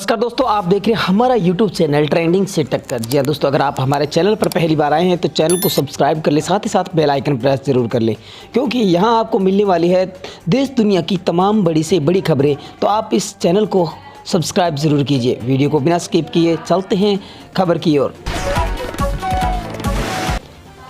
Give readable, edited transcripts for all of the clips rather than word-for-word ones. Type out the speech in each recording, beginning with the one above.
नमस्कार दोस्तों, आप देख रहे हैं हमारा YouTube चैनल ट्रेंडिंग से टक्कर। जी हाँ दोस्तों, अगर आप हमारे चैनल पर पहली बार आए हैं तो चैनल को सब्सक्राइब कर ले, साथ ही साथ बेल आइकन प्रेस जरूर कर ले, क्योंकि यहाँ आपको मिलने वाली है देश दुनिया की तमाम बड़ी से बड़ी खबरें। तो आप इस चैनल को सब्सक्राइब जरूर कीजिए। वीडियो को बिना स्किप किए चलते हैं खबर की ओर।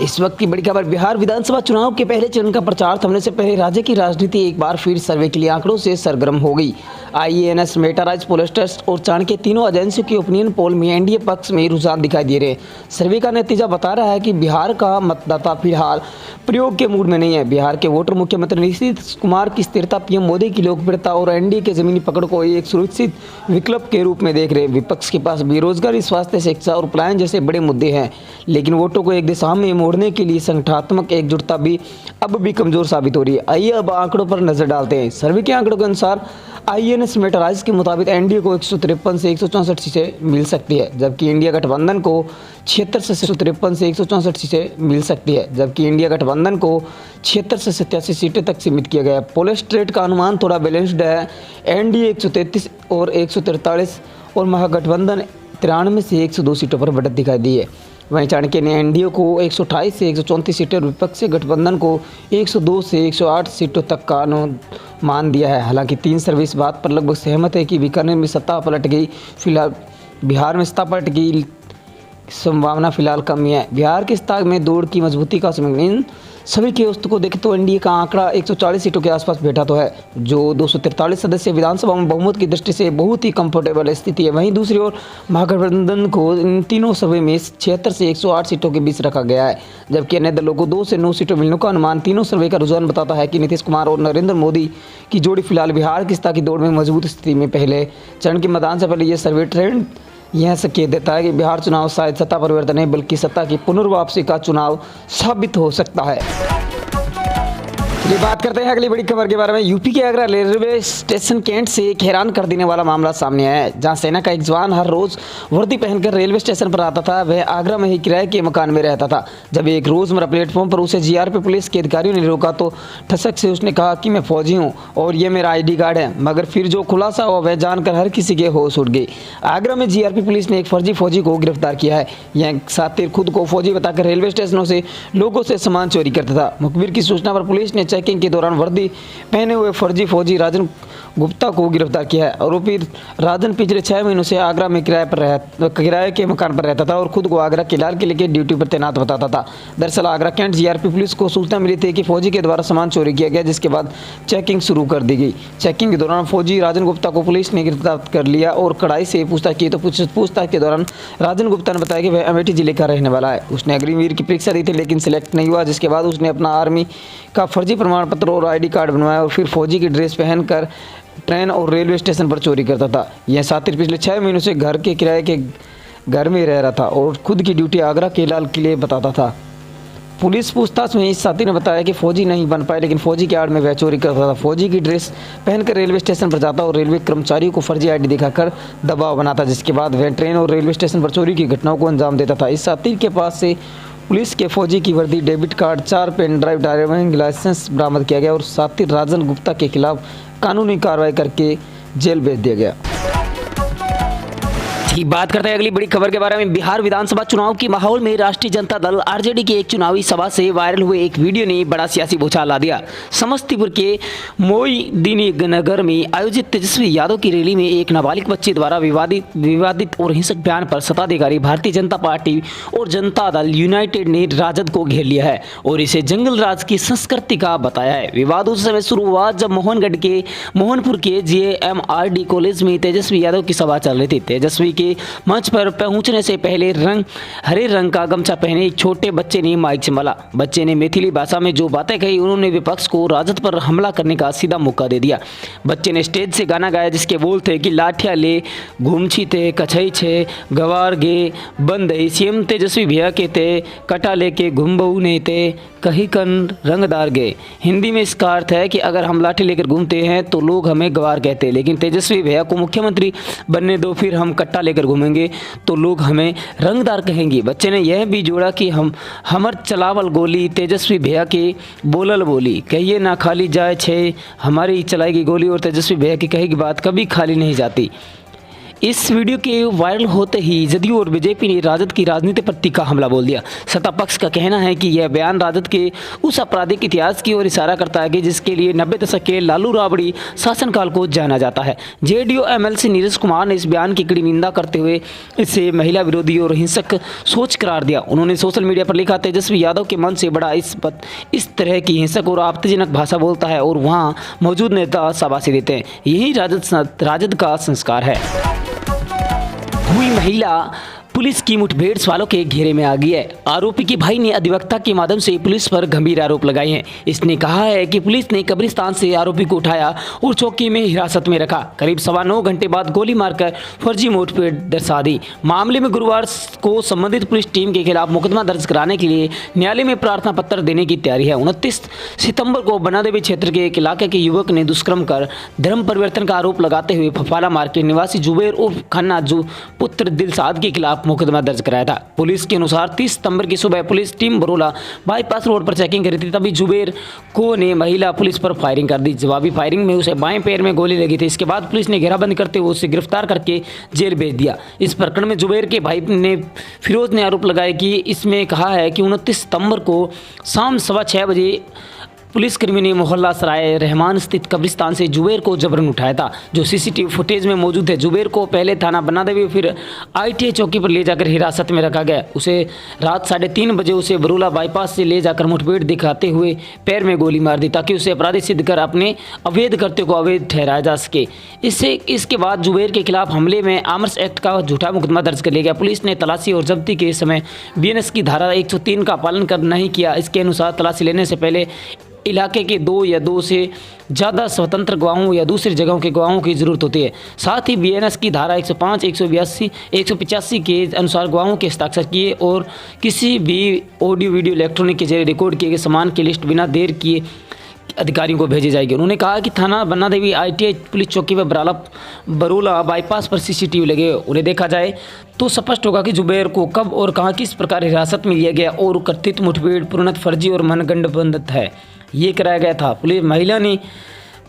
इस वक्त की बड़ी खबर, बिहार विधानसभा चुनाव के पहले चरण का प्रचार थमने से पहले राज्य की राजनीति एक बार फिर सर्वे के लिए आंकड़ों से सरगर्म हो गई। आईएएनएस, मेटाराइज, पोलस्टर्स और चाणक्य तीनों एजेंसियों की ओपिनियन पोल में एनडीए पक्ष में रुझान दिखाई दे रहे हैं। सर्वे का नतीजा बता रहा है कि बिहार का मतदाता फिलहाल प्रयोग के मूड में नहीं है। बिहार के वोटर मुख्यमंत्री नीतीश कुमार की स्थिरता, पीएम मोदी की लोकप्रियता और एनडीए के जमीनी पकड़ को एक सुरक्षित विकल्प के रूप में देख रहे हैं। विपक्ष के पास बेरोजगारी, स्वास्थ्य, शिक्षा और पलायन जैसे बड़े मुद्दे हैं, लेकिन वोटों को एक दिशा में मोड़ने के लिए संगठनात्मक एकजुटता भी अब भी कमजोर साबित हो रही है। आइए अब आंकड़ों पर नजर डालते हैं। सर्वे के आंकड़ों के अनुसार आईएनएस मेटाराइज के मुताबिक एनडीए को 153 से 164 सीटें मिल सकती है, जबकि इंडिया गठबंधन को 76 से 153 से 164 सीटें मिल सकती है, जबकि इंडिया गठबंधन को 76 से 87 सीटें तक सीमित किया गया है। पोलस्ट्रेट का अनुमान थोड़ा बैलेंस्ड है। एनडीए 133 और 143 और महागठबंधन 93 से 102 सीटों पर बढ़त दिखाई दी है। वहीं चाणक्य ने एनडीए को 128 से 134 सीटें और विपक्षी गठबंधन को 102 से 108 सीटों तक का अनुमान दिया है। हालांकि तीन सर्वे इस बात पर लगभग सहमत है कि बीकानेर में सत्ता पलट गई। फिलहाल बिहार में सत्ता पलट की संभावना फिलहाल कम है। बिहार के सत्ता में दौड़ की मजबूती का इन सभी के औसत को देखें तो एनडीए का आंकड़ा 140 सीटों के आसपास बैठा तो है, जो 243 सदस्य विधानसभा में बहुमत की दृष्टि से बहुत ही कंफर्टेबल स्थिति है। वहीं दूसरी ओर महागठबंधन को इन तीनों सर्वे में 76 से 108 सीटों के बीच रखा गया है, जबकि अन्य दलों को 2 से 9 सीटों मिलने का अनुमान। तीनों सर्वे का रुझान बताता है कि नीतीश कुमार और नरेंद्र मोदी की जोड़ी फिलहाल बिहार की सत्ता की दौड़ में मजबूत स्थिति में। पहले चरण के मतदान से पहले यह सर्वे ट्रेंड यह संकेत देता है कि बिहार चुनाव शायद सत्ता परिवर्तन नहीं बल्कि सत्ता की पुनर्वापसी का चुनाव साबित हो सकता है। चलिए बात करते हैं अगली बड़ी खबर के बारे में। यूपी के आगरा रेलवे स्टेशन कैंट से एक हैरान कर देने वाला मामला सामने आया है, जहां सेना का एक जवान हर रोज वर्दी पहनकर रेलवे स्टेशन पर आता था। वह आगरा में ही किराए के मकान में रहता था। जब एक रोजमर्रा प्लेटफॉर्म पर उसे जीआरपी पुलिस के अधिकारियों ने रोका तो ठसक से उसने कहा कि मैं फौजी हूँ और ये मेरा आईडी कार्ड है। मगर फिर जो खुलासा हुआ वह जानकर हर किसी के होश उड़ गई। आगरा में जीआरपी पुलिस ने एक फर्जी फौजी को गिरफ्तार किया है। यह सातिर खुद को फौजी बताकर रेलवे स्टेशनों से लोगों से सामान चोरी करता था। मुखबिर की सूचना पर पुलिस ने चेकिंग के दौरान वर्दी पहने हुए फर्जी फौजी राजन गुप्ता को गिरफ्तार किया है। आरोपी राजन पिछले 6 महीनों से आगरा में किराए के मकान पर रहता था और खुद को आगरा के लाल किले के ड्यूटी पर तैनात बताता था। दरअसल आगरा कैंट जीआरपी पुलिस को सूचना मिली थी कि फौजी के द्वारा सामान चोरी किया गया, जिसके बाद चेकिंग शुरू कर दी गई। चेकिंग के दौरान फौजी राजन गुप्ता को पुलिस ने गिरफ्तार कर लिया और कड़ाई से पूछताछ की। तो पूछताछ के दौरान राजन गुप्ता ने बताया कि वह अमेठी जिले का रहने वाला है। उसने अग्निवीर की परीक्षा दी थी लेकिन सिलेक्ट नहीं हुआ, जिसके बाद उसने अपना आर्मी का फर्जी प्रमाण पत्र और आईडी कार्ड बनवाया और फिर फौजी की ड्रेस पहनकर ट्रेन और रेलवे स्टेशन पर चोरी करता था। यह सातिर पिछले 6 महीनों से घर के किराए के घर में रह रहा था और खुद की ड्यूटी आगरा के लाल किले बताता था। पुलिस पूछताछ में इस साथी ने बताया कि फौजी नहीं बन पाए, लेकिन फौजी की आड़ में वह चोरी करता था। फौजी की ड्रेस पहनकर रेलवे स्टेशन पर जाता और रेलवे कर्मचारियों को फर्जी आईडी दिखाकर दबाव बनाता, जिसके बाद वह ट्रेन और रेलवे स्टेशन पर चोरी की घटनाओं को अंजाम देता था। इस साथी के पास से पुलिस के फौजी की वर्दी, debit card, 4 pen drive, driving licence बरामद किया गया और साथी राजन गुप्ता के खिलाफ कानूनी कार्रवाई करके जेल भेज दिया गया। बात करते हैं अगली बड़ी खबर के बारे में। बिहार विधानसभा चुनाव के माहौल में राष्ट्रीय जनता दल आरजेडी की एक चुनावी सभा से वायरल हुए एक वीडियो ने बड़ा सियासी भूचाल ला दिया। समस्तीपुर के मोईदीनगर में आयोजित तेजस्वी यादव की रैली में एक नाबालिग बच्चे द्वारा विवादित और हिंसक बयान पर सत्ताधारी भारतीय जनता पार्टी और जनता दल यूनाइटेड ने राजद को घेर लिया है और इसे जंगल राज की संस्कृति का बताया है। विवाद उस समय शुरू हुआ जब मोहनपुर के जेएमआरडी कॉलेज में तेजस्वी यादव की सभा चल रही थी। तेजस्वी के मंच पर पहुंचने से पहले हरे रंग का गमछा पहने एक छोटे बच्चे ने माइक संभाला। बच्चे ने मैथिली भाषा में जो बातें कही, उन्होंने विपक्ष को राजद पर हमला करने का सीधा मौका दे दिया। बच्चे ने स्टेज से गाना गाया जिसके बोल थे कि लाठिया ले घूमछी थे कछई छे गवार गे बंदई सीएम तेजस्वी भैया के थे कटा लेके घूमबहू ने थे कहीं कन रंगदार गे। हिंदी में इसका अर्थ है कि अगर हम लाठी लेकर घूमते हैं तो लोग हमें गवार कहते हैं, लेकिन तेजस्वी भैया को मुख्यमंत्री बनने दो, फिर हम कट्टा लेकर घूमेंगे तो लोग हमें रंगदार कहेंगे। बच्चे ने यह भी जोड़ा कि हमर चलावल गोली तेजस्वी भैया के बोलल बोली कहिए ना खाली जाए छे, हमारी चलाएगी गोली और तेजस्वी भैया की कहेगी बात कभी खाली नहीं जाती। इस वीडियो के वायरल होते ही जदयू और बीजेपी ने राजद की राजनीति पर तीखा हमला बोल दिया। सत्ता पक्ष का कहना है कि यह बयान राजद के उस आपराधिक इतिहास की ओर इशारा करता है कि जिसके लिए 90 दशक के लालू राबड़ी शासनकाल को जाना जाता है। जेडीयू एमएलसी नीरज कुमार ने इस बयान की कड़ी निंदा करते हुए इसे महिला विरोधी और हिंसक सोच करार दिया। उन्होंने सोशल मीडिया पर लिखा, तेजस्वी यादव के मन से बड़ा इस तरह की हिंसक और आपत्तिजनक भाषा बोलता है और वहाँ मौजूद नेता शाबाशी देते हैं। यही राजद का संस्कार है। हुई महिला पुलिस की मुठभेड़ सवालों के घेरे में आ गई है। आरोपी के भाई ने अधिवक्ता के माध्यम से पुलिस पर गंभीर आरोप लगाए हैं। इसने कहा है कि पुलिस ने कब्रिस्तान से आरोपी को उठाया और चौकी में हिरासत में रखा। करीब 9.25 घंटे बाद गोली मारकर फर्जी मुठभेड़ दर्शा दी। मामले में गुरुवार को संबंधित पुलिस टीम के खिलाफ मुकदमा दर्ज कराने के लिए न्यायालय में प्रार्थना पत्र देने की तैयारी है। 29 सितंबर को बनादेवी क्षेत्र के एक इलाके के युवक ने दुष्कर्म कर धर्म परिवर्तन का आरोप लगाते हुए फफाला मार्केट निवासी जुबेर उर्फ खन्ना पुत्र दिलशाद के खिलाफ मुकदमा दर्ज कराया था। पुलिस के अनुसार 30 सितंबर की सुबह पुलिस टीम बरोला बाईपास रोड पर चेकिंग कर रही थी, तभी जुबेर को ने महिला पुलिस पर फायरिंग कर दी। जवाबी फायरिंग में उसे बाएं पैर में गोली लगी थी। इसके बाद पुलिस ने घेराबंदी करते हुए उसे गिरफ्तार करके जेल भेज दिया। इस प्रकरण में जुबेर के भाई ने फिरोज ने आरोप लगाया कि इसमें कहा है कि 29 सितंबर को शाम 6:15 बजे पुलिसकर्मी ने मोहल्ला सराय रहमान स्थित कब्रिस्तान से जुबेर को जबरन उठाया था, जो सीसीटीवी फुटेज में मौजूद है। जुबेर को पहले थाना बनादेवी फिर आईटीआई चौकी पर ले जाकर हिरासत में रखा गया। उसे रात 3:30 बजे उसे बरूला बाईपास से ले जाकर मुठभेड़ दिखाते हुए पैर में गोली मार दी ताकि उसे अपराधी सिद्ध कर अपने अवैध कृत्य को अवैध ठहराया जा सके। इसके बाद जुबेर के खिलाफ हमले में आर्म्स एक्ट का झूठा मुकदमा दर्ज कर लिया गया। पुलिस ने तलाशी और जब्ती के समय बीएनएस की धारा 103 का पालन नहीं किया। इसके अनुसार तलाशी लेने से पहले इलाके के 2 या 2 से ज़्यादा स्वतंत्र गवाहों या दूसरी जगहों के गवाहों की जरूरत होती है। साथ ही बीएनएस की धारा 105, 182, 185 के अनुसार गवाहों के हस्ताक्षर किए और किसी भी ऑडियो वीडियो इलेक्ट्रॉनिक के जरिए रिकॉर्ड किए गए सामान की लिस्ट बिना देर किए अधिकारियों को भेजी जाएगी। उन्होंने कहा कि थाना बनादेवी आईटीआई पुलिस चौकी व बरोला बाईपास पर सीसीटीवी लगे। उन्हें देखा जाए तो स्पष्ट होगा कि जुबेर को कब और कहां किस प्रकार हिरासत में लिया गया और कथित मुठभेड़ पूर्णतः फर्जी और मनगढ़ंत है ये कराया गया था। पुलिस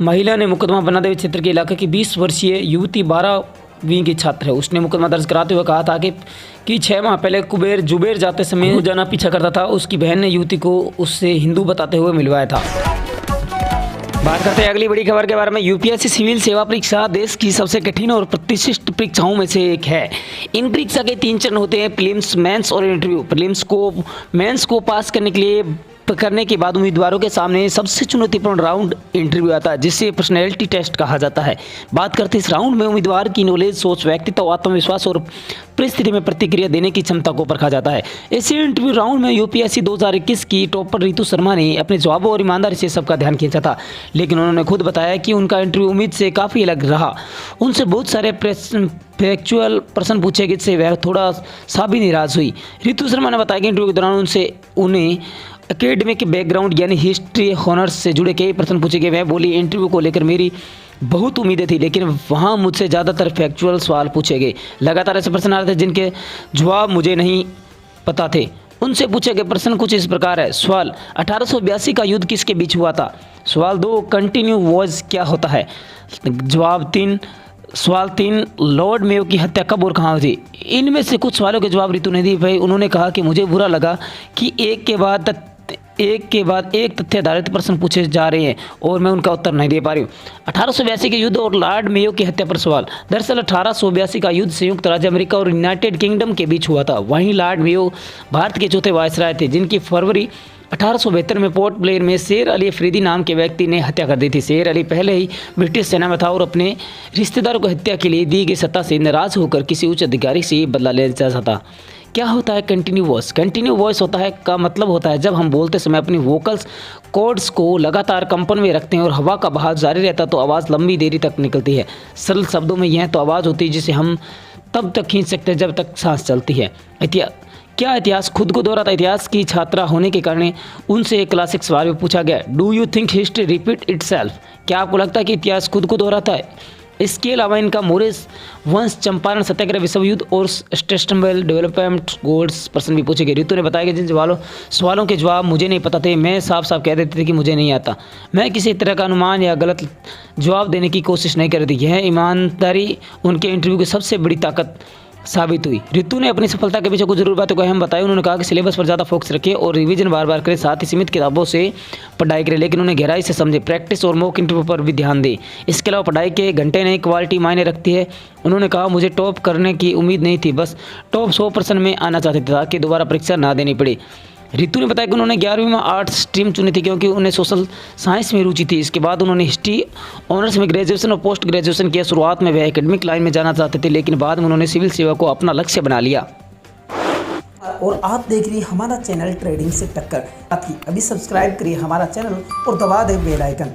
महिला ने मुकदमा बनादेवी क्षेत्र के इलाके की 20 वर्षीय युवती 12वीं की छात्र है। उसने मुकदमा दर्ज कराते हुए कहा था कि 6 माह पहले जुबेर जाते समय रोजाना पीछा करता था। उसकी बहन ने युवती को उससे हिंदू बताते हुए मिलवाया था। बात करते हैं अगली बड़ी खबर के बारे में। यूपीएससी सिविल सेवा परीक्षा देश की सबसे कठिन और प्रतिष्ठित परीक्षाओं में से एक है। इन परीक्षा के 3 चरण होते हैं, प्रीलिम्स, मेंस और इंटरव्यू। मेंस को पास करने के बाद उम्मीदवारों के सामने सबसे चुनौतीपूर्ण राउंड इंटरव्यू आता है, जिसे पर्सनैलिटी टेस्ट कहा जाता है। बात करते इस राउंड में उम्मीदवार की नॉलेज, सोच, व्यक्तित्व, आत्मविश्वास और परिस्थिति में प्रतिक्रिया देने की क्षमता को परखा जाता है। इसी इंटरव्यू राउंड में यूपीएससी 2021 की टॉपर रितु शर्मा ने अपने जवाबों और ईमानदारी से सबका ध्यान खींचा था, लेकिन उन्होंने खुद बताया कि उनका इंटरव्यू उम्मीद से काफ़ी अलग रहा। उनसे बहुत सारे फैक्चुअल प्रश्न पूछे गए, जिससे वह थोड़ा सा भी निराश हुई। रितु शर्मा ने बताया कि इंटरव्यू के दौरान उन्हें एकेडमिक बैकग्राउंड यानी हिस्ट्री, हॉनर्स से जुड़े कई प्रश्न पूछे गए। वह बोली, इंटरव्यू को लेकर मेरी बहुत उम्मीदें थी, लेकिन वहाँ मुझसे ज़्यादातर फैक्चुअल सवाल पूछे गए। लगातार ऐसे प्रश्न आ रहे थे जिनके जवाब मुझे नहीं पता थे। उनसे पूछे गए प्रश्न कुछ इस प्रकार है। सवाल, 1882 का युद्ध किसके बीच हुआ था? सवाल 2, कंटिन्यू वॉज क्या होता है? सवाल 3, लॉर्ड मेयो की हत्या कब और कहाँ हुई? इनमें से कुछ सवालों के जवाब रितु ने दी। भाई उन्होंने कहा कि मुझे बुरा लगा कि एक के बाद एक तथ्य आधारित प्रश्न पूछे जा रहे हैं और मैं उनका उत्तर नहीं दे पा रही हूँ। 1882 के युद्ध और लॉर्ड मेयो की हत्या पर सवाल। दरअसल 1882 का युद्ध संयुक्त राज्य अमेरिका और यूनाइटेड किंगडम के बीच हुआ था। वहीं लॉर्ड मेयो भारत के चौथे वायसराय थे, जिनकी फरवरी 1872 में पोर्ट ब्लेयर में शेर अली अफरीदी नाम के व्यक्ति ने हत्या कर दी थी। शेर अली पहले ही ब्रिटिश सेना में था और अपने रिश्तेदारों को हत्या के लिए दी गई सत्ता से नाराज होकर किसी उच्च अधिकारी से बदला लेना चाहता था। क्या होता है कंटिन्यू वॉइस? कंटिन्यू वॉइस होता है का मतलब होता है जब हम बोलते समय अपनी वोकल्स कॉर्ड्स को लगातार कंपन में रखते हैं और हवा का बहाव जारी रहता तो आवाज़ लंबी देरी तक निकलती है। सरल शब्दों में यह तो आवाज़ होती है जिसे हम तब तक खींच सकते हैं जब तक सांस चलती है। क्या इतिहास खुद को दोहराता? इतिहास की छात्रा होने के कारण उनसे एक क्लासिक सवाल भी पूछा गया, do you think history repeat itself? क्या आपको लगता है कि इतिहास खुद को दोहराता है? इसके अलावा इनका मौर्य वंश, चंपारण सत्याग्रह, विश्व युद्ध और सस्टेनेबल डेवलपमेंट गोल्स प्रश्न भी पूछे गए। रितु ने बताया कि जिन सवालों के जवाब मुझे नहीं पता थे, मैं साफ साफ कह देते थे कि मुझे नहीं आता। मैं किसी तरह का अनुमान या गलत जवाब देने की कोशिश नहीं कर रही थी। यह ईमानदारी उनके इंटरव्यू की सबसे बड़ी ताकत साबित हुई। रितु ने अपनी सफलता के पीछे कुछ जरूर बातों को अहम बताया। उन्होंने कहा कि सिलेबस पर ज़्यादा फोकस रखें और रिवीजन बार बार करें, साथ ही सीमित किताबों से पढ़ाई करें, लेकिन उन्हें गहराई से समझें। प्रैक्टिस और मॉक इंटरव्यू पर भी ध्यान दें। इसके अलावा पढ़ाई के घंटे नहीं, क्वालिटी मायने रखती है। उन्होंने कहा, मुझे टॉप करने की उम्मीद नहीं थी, बस टॉप 100% में आना चाहते थे ताकि दोबारा परीक्षा ना देनी पड़े। रितु ने बताया कि उन्होंने 11वीं में आर्ट्स स्ट्रीम चुनी थी क्योंकि उन्हें सोशल साइंस में रुचि थी। इसके बाद उन्होंने हिस्ट्री ऑनर्स में ग्रेजुएशन और पोस्ट ग्रेजुएशन किया। शुरुआत में वे एकेडमिक लाइन में जाना चाहते थे, लेकिन बाद में उन्होंने सिविल सेवा को अपना लक्ष्य बना लिया। और आप देख रही हमारा चैनल ट्रेडिंग से टक्कर। अभी सब्सक्राइब करिए हमारा चैनल और दबा दें बेल आइकन।